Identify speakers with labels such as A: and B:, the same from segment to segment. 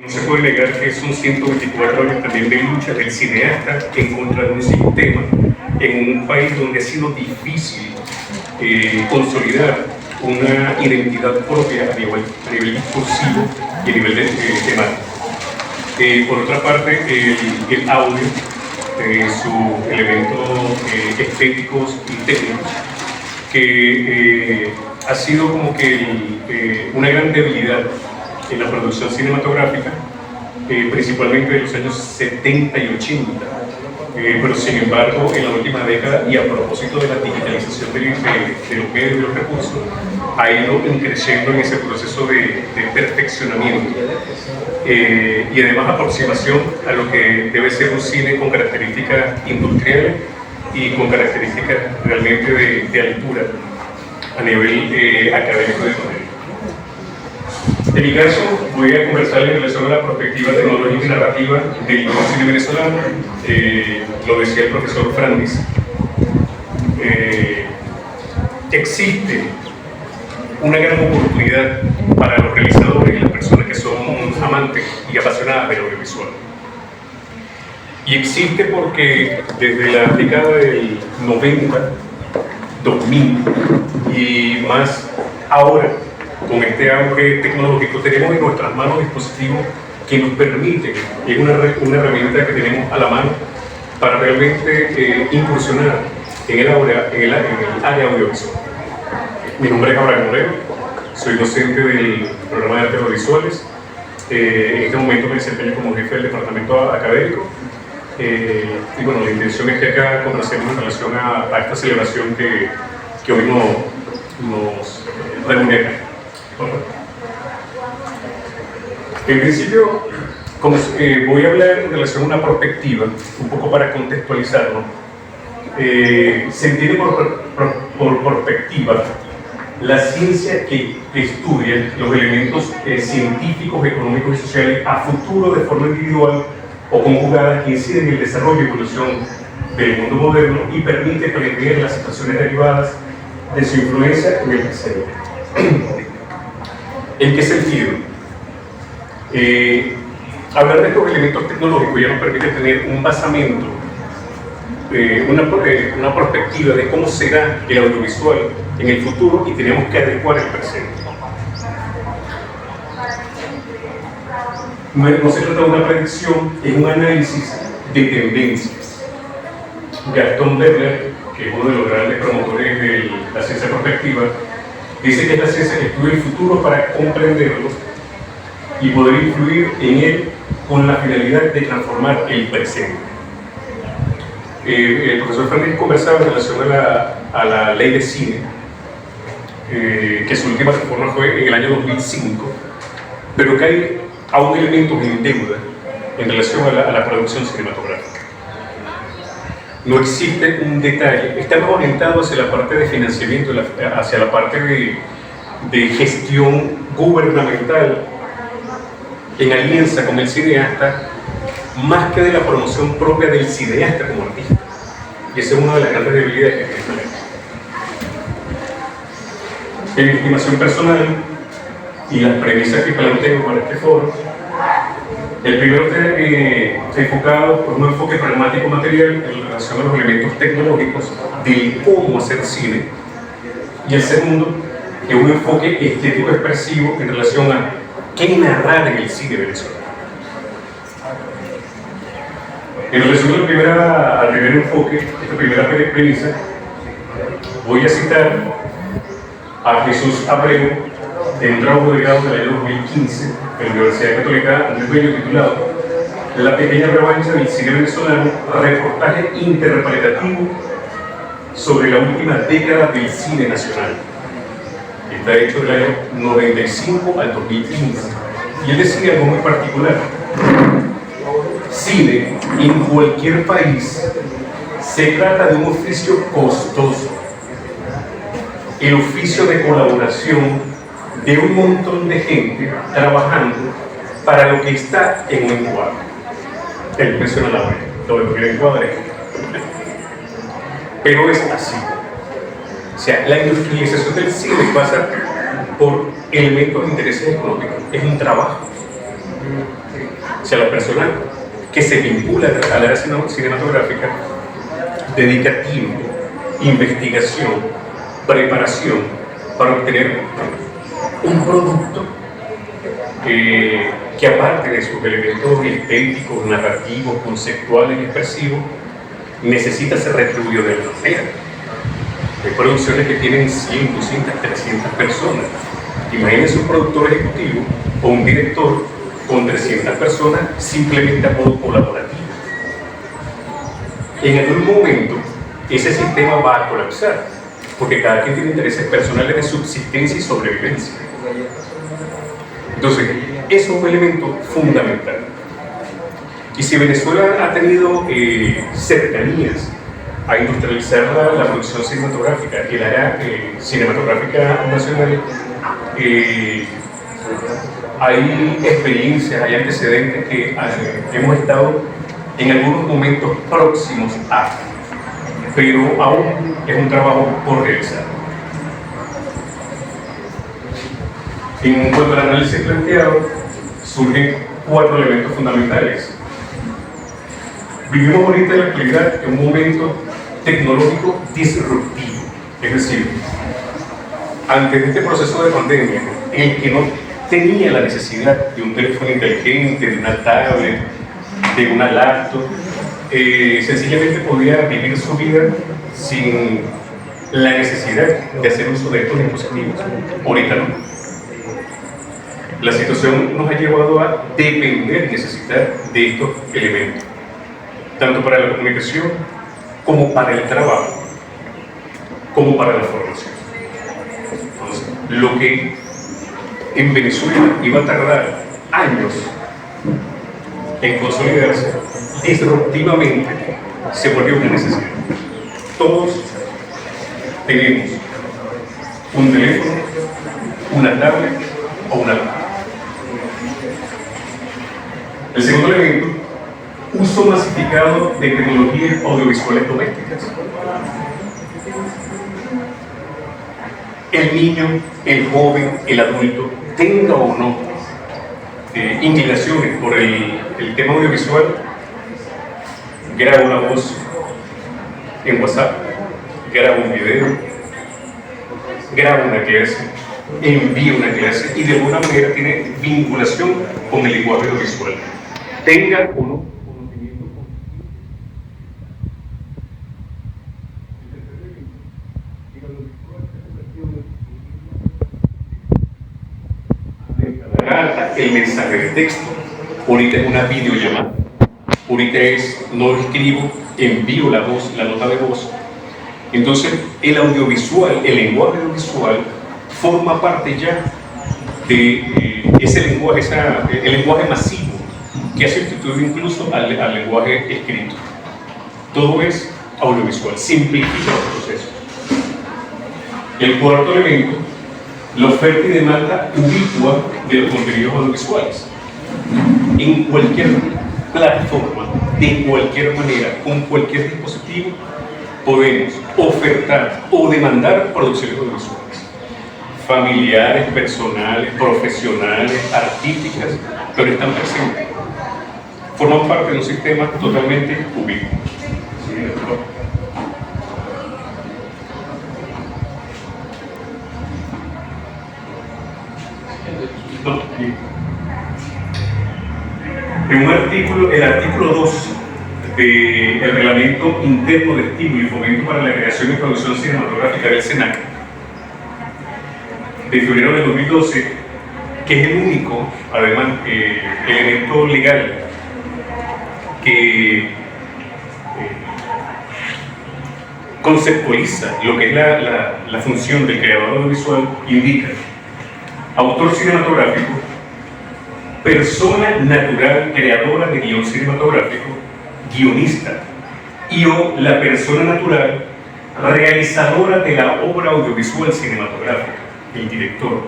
A: No se puede negar que son 124 años también de lucha del cineasta en contra de un sistema en un país donde ha sido difícil consolidar una identidad propia a nivel discursivo y a nivel de temático. Por otra parte, el audio, sus elementos estéticos y técnicos, que ha sido como que una gran debilidad en la producción cinematográfica, principalmente de los años 70 y 80, pero sin embargo en la última década, y a propósito de la digitalización de los medios y los recursos, ha ido creciendo en ese proceso de perfeccionamiento y además aproximación a lo que debe ser un cine con características industriales y con características realmente de altura a nivel académico de todo. En mi caso, voy a conversar en relación a la perspectiva tecnológica y narrativa del cine venezolano. Lo decía el profesor Frandis. Existe una gran oportunidad para los realizadores y las personas que son amantes y apasionadas del audiovisual. Y existe porque desde la década del 90, 2000 y más ahora, con este auge tecnológico, tenemos en nuestras manos dispositivos que nos permiten, es una herramienta que tenemos a la mano para realmente incursionar en el área audiovisual. Mi nombre es Abraham Moreno, soy docente del programa de artes audiovisuales. En este momento me desempeño como jefe del departamento académico. Y bueno, la intención es que acá conversemos en relación a esta celebración que hoy nos reúne acá. En principio, voy a hablar en relación a una perspectiva, un poco para contextualizarlo. Se entiende por perspectiva la ciencia que estudia los elementos científicos, económicos y sociales a futuro de forma individual o conjugada que inciden en el desarrollo y evolución del mundo moderno y permite prever las situaciones derivadas de su influencia en el presente. ¿En qué sentido? Hablar de estos elementos tecnológicos ya nos permite tener un basamento, una perspectiva de cómo será el audiovisual en el futuro y tenemos que adecuar el presente. No se trata de una predicción, es un análisis de tendencias. Gastón Berler, que es uno de los grandes promotores de la ciencia prospectiva, dice que es la ciencia que estudia el futuro para comprenderlo y poder influir en él con la finalidad de transformar el presente. El profesor Fernández conversaba en relación a la ley de cine, que su última reforma fue en el año 2005, pero que hay aún elementos en deuda en relación a la producción cinematográfica. No existe un detalle, está más orientado hacia la parte de financiamiento, hacia la parte de gestión gubernamental en alianza con el cineasta, más que de la promoción propia del cineasta como artista. Y esa es una de las grandes debilidades que tiene esta ley. En mi estimación personal y las premisas que planteo para este foro, el primero está enfocado por un enfoque pragmático material en relación a los elementos tecnológicos de cómo hacer cine, y el segundo es un enfoque estético expresivo en relación a qué narrar en el cine venezolano. En relación al primer enfoque, esta primera premisa, voy a citar a Jesús Abreu en un trabajo de grado del año 2015 en la Universidad Católica Andrés Bello titulado La pequeña revancha del cine venezolano, reportaje interpretativo sobre la última década del cine nacional. Está hecho del año 95 al 2015. Y él decía algo muy particular: cine en cualquier país se trata de un oficio costoso, el oficio de colaboración de un montón de gente trabajando para lo que está en un encuadre. Él menciona la hora, lo que el encuadre. Pero es así. O sea, la industrialización del cine pasa por elementos de intereses económicos. Es un trabajo. O sea, la persona que se vincula al área cinematográfica dedica tiempo, investigación, preparación para obtener un producto que aparte de sus elementos estéticos, narrativos, conceptuales y expresivos, necesita ser retribuido de alguna manera. Hay producciones que tienen 100, 200, 300 personas. Imagínense un productor ejecutivo o un director con 300 personas simplemente a modo colaborativo. En algún momento ese sistema va a colapsar, porque cada quien tiene intereses personales de subsistencia y sobrevivencia. Entonces, eso es un elemento fundamental. Y si Venezuela ha tenido cercanías a industrializar la producción cinematográfica, el área cinematográfica nacional, hay experiencias, hay antecedentes que hemos estado en algunos momentos próximos a, pero aún es un trabajo por realizar. En cuanto al análisis planteado, surgen 4 elementos fundamentales. Vivimos ahorita en la actualidad en un momento tecnológico disruptivo, es decir, antes de este proceso de pandemia, el que no tenía la necesidad de un teléfono inteligente, de una tablet, de una laptop, sencillamente podía vivir su vida sin la necesidad de hacer uso de estos dispositivos. Ahorita no. La situación nos ha llevado a depender y necesitar de estos elementos, tanto para la comunicación, como para el trabajo, como para la formación. Entonces, lo que en Venezuela iba a tardar años en consolidarse, disruptivamente se volvió una necesidad. Todos tenemos un teléfono, una tablet o una laptop. El segundo elemento, uso masificado de tecnologías audiovisuales domésticas. El niño, el joven, el adulto, tenga o no inclinaciones por el tema audiovisual, graba una voz en WhatsApp, graba un video, graba una clase, envía una clase y de alguna manera tiene vinculación con el lenguaje audiovisual. Tenga o no conocimiento el mensaje de texto. Ahorita es una videollamada. Ahorita es, no escribo, envío la voz, la nota de voz. Entonces, el audiovisual, el lenguaje audiovisual, forma parte ya de ese lenguaje, el lenguaje masivo, que ha sustituido incluso al lenguaje escrito. Todo es audiovisual, simplifica los procesos. El cuarto elemento, la oferta y demanda ubicua de los contenidos audiovisuales. En cualquier plataforma, de cualquier manera, con cualquier dispositivo, podemos ofertar o demandar producciones audiovisuales. Familiares, personales, profesionales, artísticas, pero están presentes. Forman parte de un sistema totalmente ubicuo. En un artículo, el artículo 2 del Reglamento Interno de Estímulo y Fomento para la Creación y Producción Cinematográfica del SENAC, de febrero de 2012, que es el único, además, elemento legal que conceptualiza lo que es la función del creador audiovisual, indica: autor cinematográfico, persona natural creadora de guión cinematográfico, guionista, y o la persona natural realizadora de la obra audiovisual cinematográfica, el director,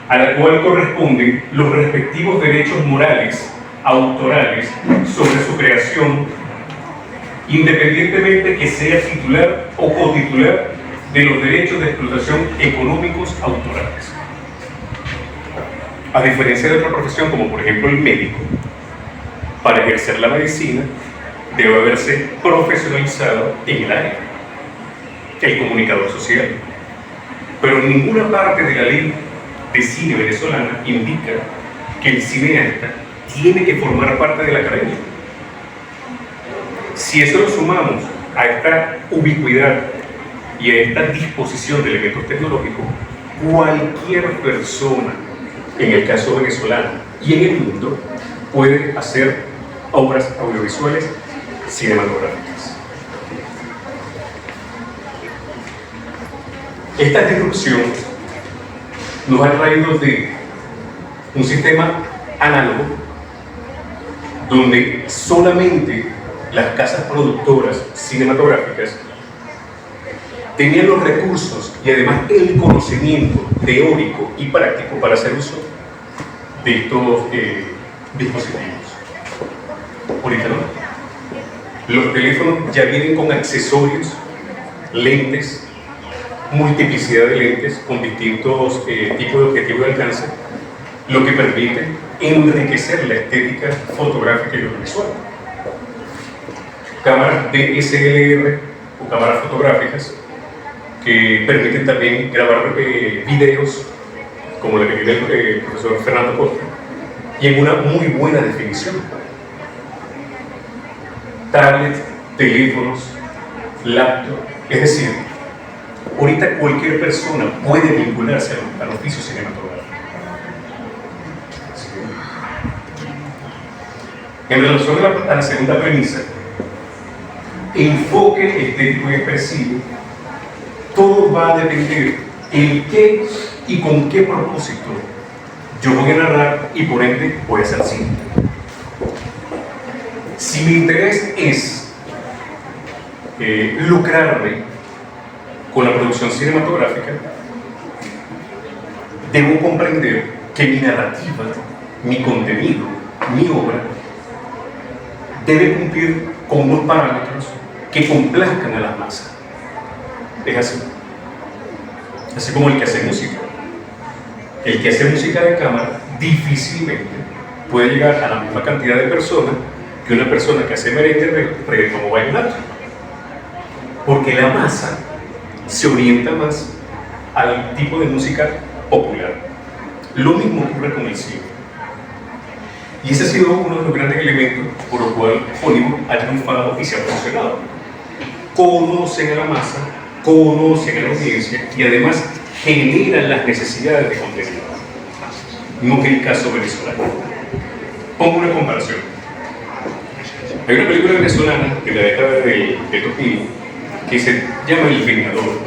A: a la cual corresponden los respectivos derechos morales, autorales, sobre su creación, independientemente que sea titular o cotitular de los derechos de explotación económicos autorales. A diferencia de otra profesión, como por ejemplo el médico, para ejercer la medicina debe haberse profesionalizado en el área, el comunicador social. Pero en ninguna parte de la ley de cine venezolana indica que el cineasta tiene que formar parte de la academia. Si eso lo sumamos a esta ubicuidad y a esta disposición de elementos tecnológicos, cualquier persona, en el caso venezolano y en el mundo, puede hacer obras audiovisuales cinematográficas. Esta disrupción nos ha traído de un sistema análogo donde solamente las casas productoras cinematográficas tenían los recursos y además el conocimiento teórico y práctico para hacer uso de estos dispositivos. Ahorita no. Los teléfonos ya vienen con accesorios, lentes, multiplicidad de lentes con distintos tipos de objetivos de alcance, lo que permite enriquecer la estética fotográfica y audiovisual. Cámaras DSLR o cámaras fotográficas que permiten también grabar videos, como la que tiene el profesor Fernando Costa, y en una muy buena definición. Tablets, teléfonos, laptop, es decir, ahorita cualquier persona puede vincularse al oficio cinematográfico. En relación a la segunda premisa, enfoque estético y expresivo, todo va a depender en qué y con qué propósito yo voy a narrar y por ende voy a hacer cine. Si mi interés es lucrarme con la producción cinematográfica, debo comprender que mi narrativa, mi contenido, mi obra debe cumplir con unos parámetros que complazcan a las masas. Es así. Así como el que hace música. El que hace música de cámara difícilmente puede llegar a la misma cantidad de personas que una persona que hace merengue, reggaetón o vallenato. Porque la masa se orienta más al tipo de música popular. Lo mismo ocurre con el cine. Y ese ha sido uno de los grandes elementos por los cuales Hollywood ha triunfado y se ha funcionado. Conocen a la masa, conocen a la audiencia y además generan las necesidades de contenido. No que el caso venezolano. Pongo una comparación. Hay una película venezolana de la década de 2000 que se llama El Vengador.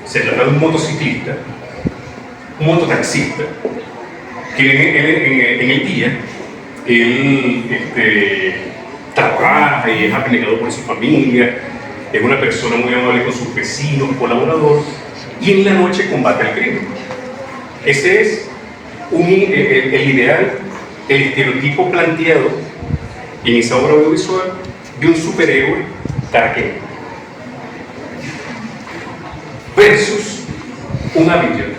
A: Se trata de un motociclista, un mototaxista, que en el día él trabaja y es abnegado por su familia, es una persona muy amable con sus vecinos, colaborador, y en la noche combate el crimen. Ese es el ideal, el estereotipo planteado en esa obra audiovisual de un superhéroe caraqueño versus un Avenger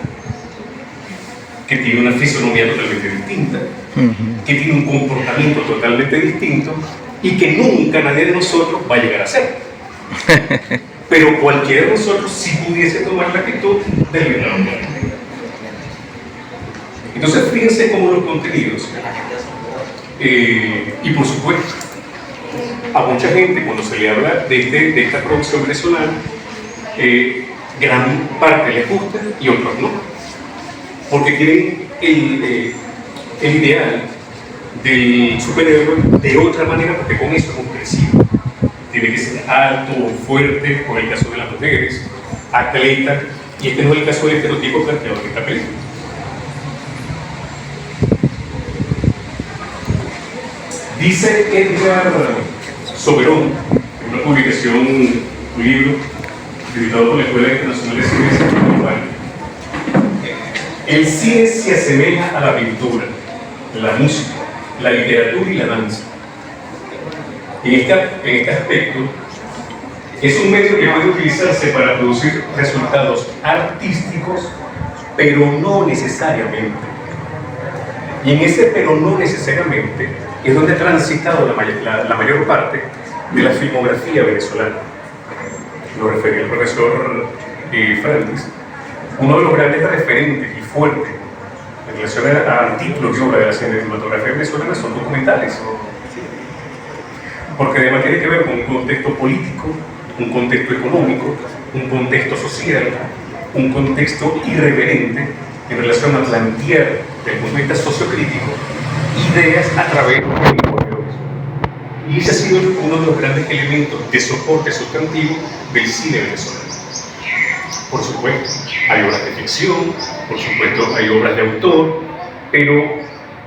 A: que tiene una fisonomía totalmente distinta, que tiene un comportamiento totalmente distinto y que nunca nadie de nosotros va a llegar a ser. Pero cualquiera de nosotros sí pudiese tomar la actitud del Vengador. Entonces fíjense cómo los contenidos y por supuesto a mucha gente cuando se le habla de esta producción venezolana, gran parte les gusta y otros no, porque tienen el ideal del superhéroe de otra manera, porque con eso hemos crecido. Tiene que ser alto, fuerte, como en el caso de las mujeres, atleta, y este no es el caso del estereotipo planteado en esta película. Dice Edgar Soberón, en una publicación, un libro editado por la Escuela Internacional de Cine, el cine se asemeja a la pintura, la música, la literatura y la danza. En este aspecto, es un medio que puede utilizarse para producir resultados artísticos, pero no necesariamente Y en ese pero no necesariamente es donde ha transitado la mayor parte de la filmografía venezolana. Lo refería el profesor Francis, uno de los grandes referentes y fuertes en relación a títulos y obras de la cinematografía venezolana son documentales, porque además tiene que ver con un contexto político, un contexto económico, un contexto social, un contexto irreverente en relación a plantear desde el punto de vista sociocrítico ideas a través del lenguaje audiovisual. Y ese ha sido uno de los grandes elementos de soporte sustantivo del cine venezolano. Por supuesto, hay obras de ficción, por supuesto, hay obras de autor, pero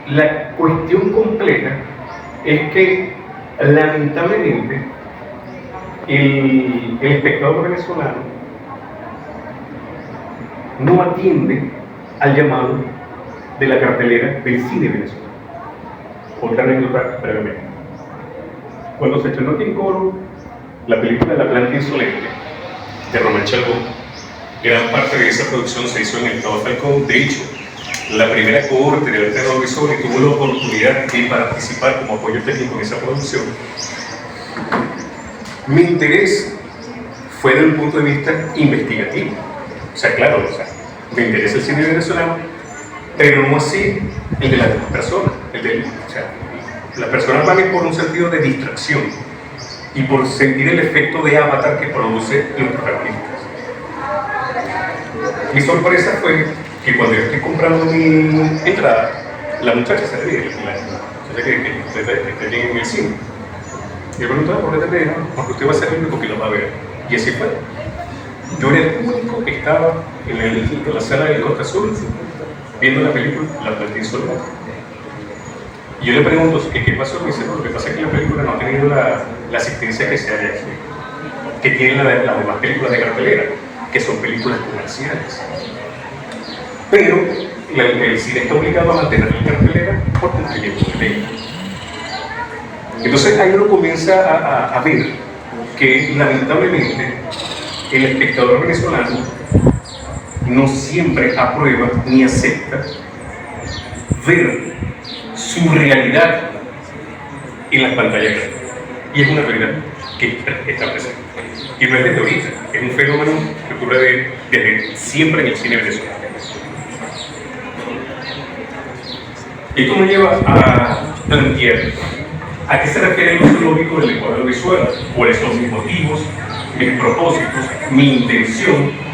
A: la cuestión compleja es que, lamentablemente, el espectador venezolano no atiende al llamado de la cartelera del cine venezolano. Otra anécdota brevemente. Cuando se estrenó aquí en Coro la película La Planta Insolente de Román Chalbón, gran parte de esa producción se hizo en el Estado Falcón. De hecho, la primera cohorte del arte audiovisual tuvo la oportunidad de participar como apoyo técnico en esa producción. Mi interés fue desde un punto de vista investigativo. O sea, claro, me interesa el cine venezolano, pero no así el de las demás personas. Las personas van por un sentido de distracción y por sentir el efecto de avatar que produce los protagonistas. Mi sorpresa fue que cuando yo estoy comprando mi entrada, la muchacha se ríe, la muchacha que está bien en el cine. Y yo preguntaba, ¿por qué te ríes? Porque usted va a salir porque lo va a ver. Y así fue. Yo era el único que estaba en la sala del Costa Azul viendo la película La Planta Insolente. Y yo le pregunto, ¿qué pasó? Me dice, lo que pasa es que la película no ha tenido la asistencia que se haya que tienen las demás películas de cartelera, que son películas comerciales. Pero el cine está obligado a mantener la cartelera por cumplimiento de ley. Entonces ahí uno comienza a ver que lamentablemente el espectador venezolano no siempre aprueba ni acepta ver su realidad en las pantallas grandes. Y es una realidad que está presente. Y no es desde ahorita, es un fenómeno que ocurre desde siempre en el cine venezolano. Esto me lleva a plantear a qué se refiere el uso lógico del lenguaje audiovisual, cuáles son mis motivos, mis propósitos, mi intención.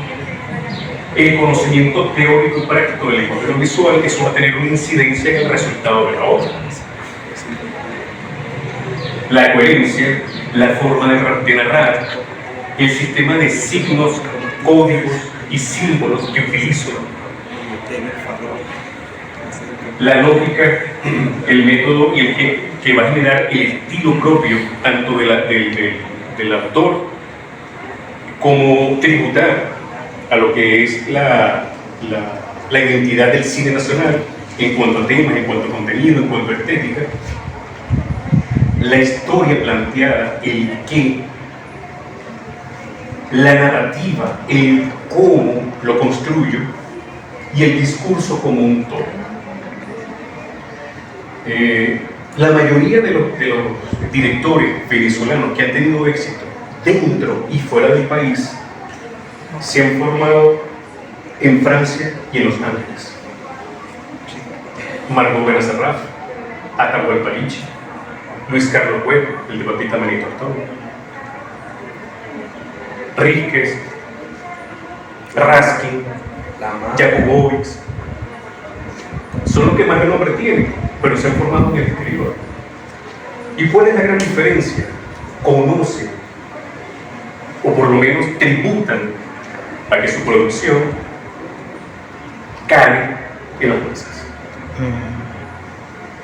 A: El conocimiento teórico y práctico del lenguaje audiovisual, eso va a tener una incidencia en el resultado de la obra. La coherencia, la forma de narrar, el sistema de signos, códigos y símbolos que utilizo, la lógica, el método y el que va a generar el estilo propio tanto del autor como tributar a lo que es la identidad del cine nacional en cuanto a temas, en cuanto a contenido, en cuanto a estética, la historia planteada, el qué, la narrativa, el cómo lo construyo y el discurso como un todo. La mayoría de los directores venezolanos que han tenido éxito dentro y fuera del país se han formado en Francia y en Los Ángeles. Margot Benacerraf, Atahualpa Lichi, Luis Carlos Webb, el de Papita Manito Antonio, Ríquez, Raskin, Jakubowicz, son los que más renombre tienen, pero se han formado en el exterior. ¿Y cuál es la gran diferencia? Conocen, o por lo menos tributan a que su producción cae en las masas.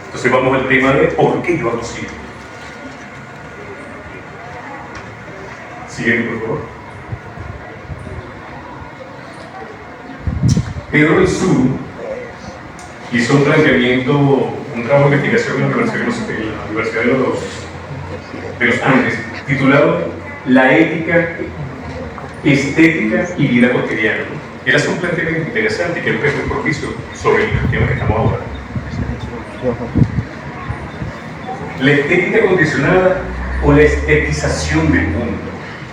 A: Entonces vamos al tema de por qué yo hago cine. Siguiente, por favor. Pedro Elzuru hizo un planteamiento, un trabajo de investigación en la Universidad de los Andes, titulado La ética, estética y vida cotidiana. Él hace un planteamiento interesante que es muy propicio sobre el tema que estamos abordando. La estética condicionada o la estetización del mundo.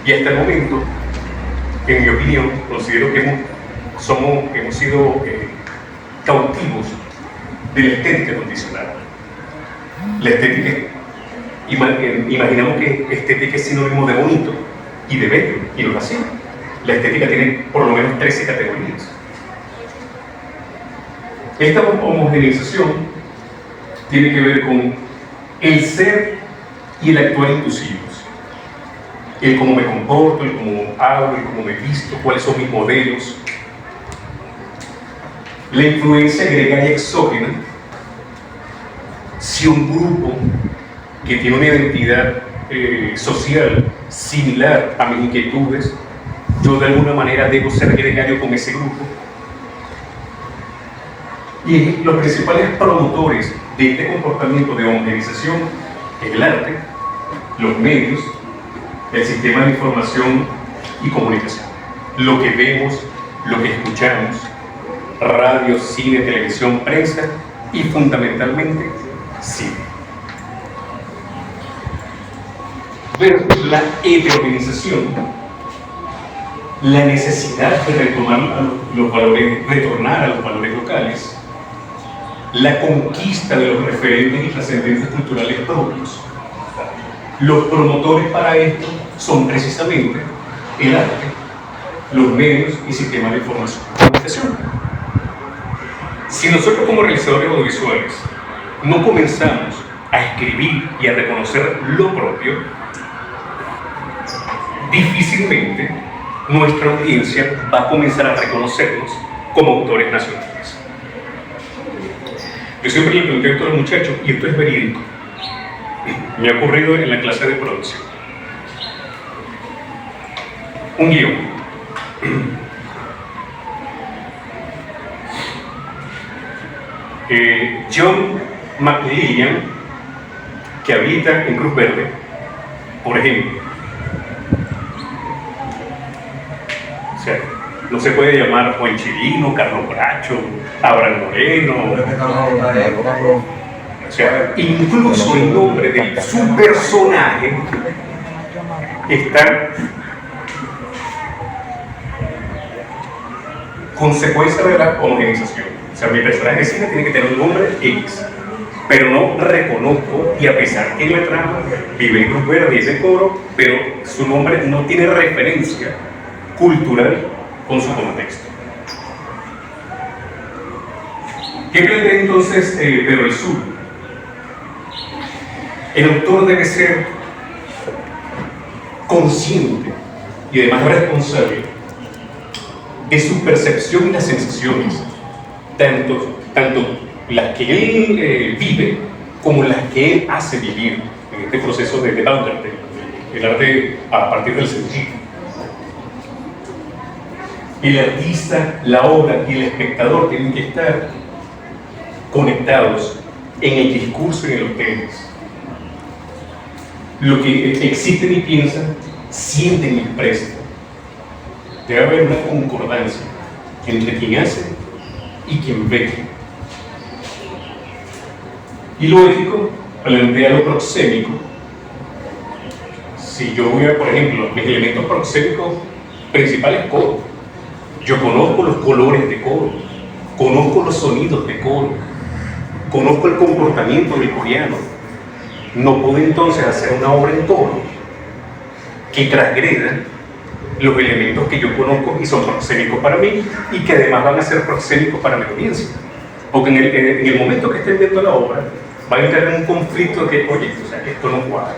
A: Y hasta el momento, en mi opinión, considero que hemos sido cautivos de la estética condicionada. La estética, imaginamos que estética es sinónimo de bonito y de bello, y no es así. La estética tiene por lo menos 13 categorías. Esta homogeneización tiene que ver con el ser y el actuar inclusivos. El cómo me comporto, el cómo hablo, el cómo me visto, cuáles son mis modelos. La influencia gregaria exógena. Si un grupo que tiene una identidad social similar a mis inquietudes, yo de alguna manera debo ser gregario con ese grupo. Y los principales promotores de este comportamiento de homogeneización es el arte, los medios, el sistema de información y comunicación. Lo que vemos, lo que escuchamos, radio, cine, televisión, prensa y fundamentalmente cine. Versus la heterogenización, la necesidad de retornar a los valores locales, la conquista de los referentes y trascendentes culturales propios. Los promotores para esto son precisamente el arte, los medios y sistemas de información y comunicación. Si nosotros como realizadores audiovisuales no comenzamos a escribir y a reconocer lo propio, difícilmente nuestra audiencia va a comenzar a reconocernos como autores nacionales. Yo siempre le pregunté a todos los muchachos, y esto es verídico, me ha ocurrido en la clase de producción. Un guión. John McLean, que habita en Cruz Verde, por ejemplo. O sea, no se puede llamar Juan Chirino, Carlos Bracho, Abraham Moreno. O sea, incluso el nombre de su personaje está consecuencia de la homogeneización. O sea, mi personaje de cine tiene que tener un nombre X, pero no reconozco, y a pesar que en la trama vive en Cruz Verde y es de Coro, pero su nombre no tiene referencia cultural con su contexto. ¿Qué plantea entonces Pedro el Sur? El autor debe ser consciente y además responsable de su percepción y las sensaciones, tanto las que él vive como las que él hace vivir en este proceso de arte, el arte a partir del sentido. El artista, la obra y el espectador tienen que estar conectados en el discurso y en los temas. Lo que existen y piensan, sienten y expresan. Debe haber una concordancia entre quien hace y quien ve. Y lo ético plantea lo proxémico. Si yo voy a, por ejemplo, mis elementos proxémicos principales, coro. Yo conozco los colores de coro, conozco los sonidos de coro, conozco el comportamiento del coreano. No puedo entonces hacer una obra en coro que transgreda los elementos que yo conozco y son proxémicos para mí y que además van a ser proxémicos para mi audiencia. Porque en el momento que estén viendo la obra, van a entrar en un conflicto de que, oye, o sea, esto no cuadra.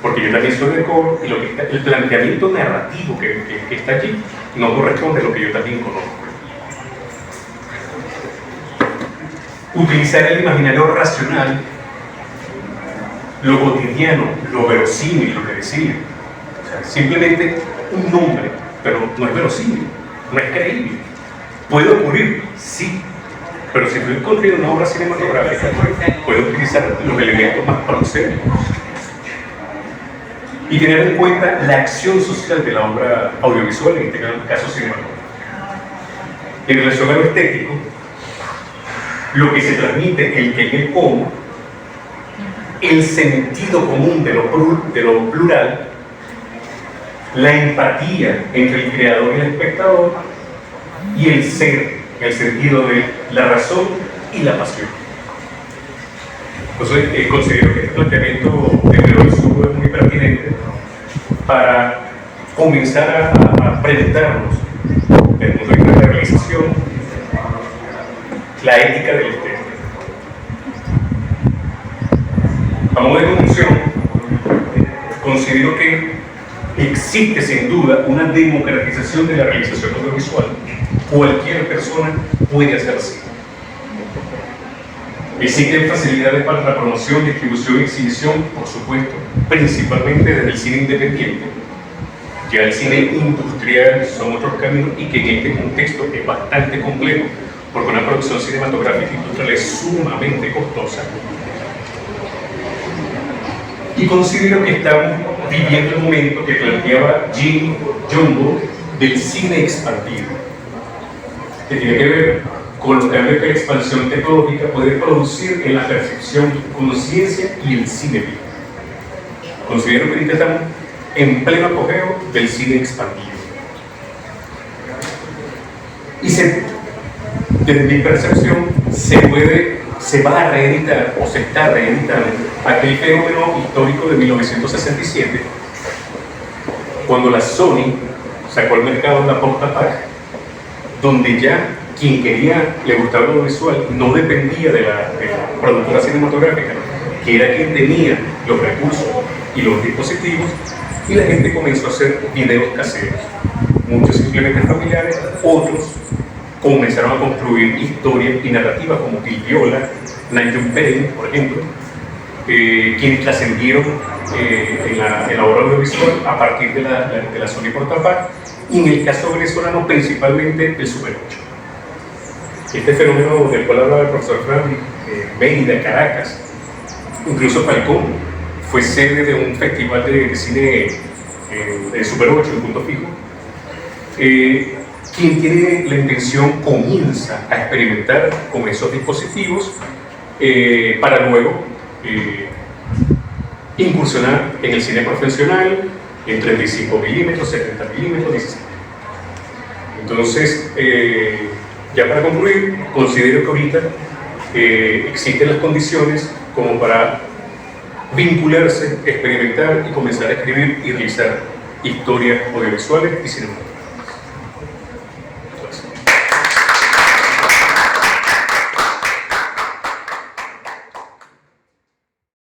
A: Porque yo también soy de coro y el planteamiento narrativo que está allí no corresponde a lo que yo también conozco. Utilizar el imaginario racional, lo cotidiano, lo verosímil, lo predecible. O sea, simplemente un nombre, pero no es verosímil, no es creíble. ¿Puede ocurrir? Sí. Pero si yo construyo una obra cinematográfica, puedo utilizar los elementos más proxémicos y tener en cuenta la acción social de la obra audiovisual, en este caso cinematográfica. En relación a lo estético, lo que se transmite, el qué y el cómo, el sentido común de lo plural, la empatía entre el creador y el espectador, y el ser, en el sentido de la razón y la pasión. Entonces, considero que este planteamiento de Merovín es muy pertinente para comenzar a preguntarnos, desde el punto de vista de la realización, la ética del estética. A modo de conclusión, considero que existe sin duda una democratización de la realización audiovisual. Cualquier persona puede hacer así. Existen facilidades para la promoción, distribución y exhibición, por supuesto, principalmente desde el cine independiente. Ya el cine industrial son otros caminos y que en este contexto es bastante complejo, porque una producción cinematográfica industrial es sumamente costosa. Y considero que estamos viviendo el momento que planteaba Jim Jumbo del cine expandido, que tiene que ver con los cambios que la expansión tecnológica puede producir en la percepción, conciencia y el cine vivo. Considero que ahorita estamos en pleno apogeo del cine expandido. Y desde mi percepción se va a reeditar o se está reeditando aquel fenómeno histórico de 1967, cuando la Sony sacó al mercado la Porta Pack, donde ya quien le gustaba lo visual no dependía de la productora cinematográfica, que era quien tenía los recursos y los dispositivos, y la gente comenzó a hacer videos caseros, muchos simplemente familiares, otros comenzaron a construir historias y narrativas como Kill Viola, Nigel Penn, por ejemplo, quienes trascendieron en la obra audiovisual a partir de la Sony Portapac, y en el caso venezolano principalmente el Super 8. Este fenómeno del cual hablaba el profesor Franklin, Mérida, Caracas, incluso Falcón, fue sede de un festival de cine de Super 8, en Punto Fijo. Quien tiene la intención comienza a experimentar con esos dispositivos para luego incursionar en el cine profesional en 35 milímetros, 70 milímetros, 16. Entonces, ya para concluir, considero que ahorita existen las condiciones como para vincularse, experimentar y comenzar a escribir y realizar historias audiovisuales y cinematográficas.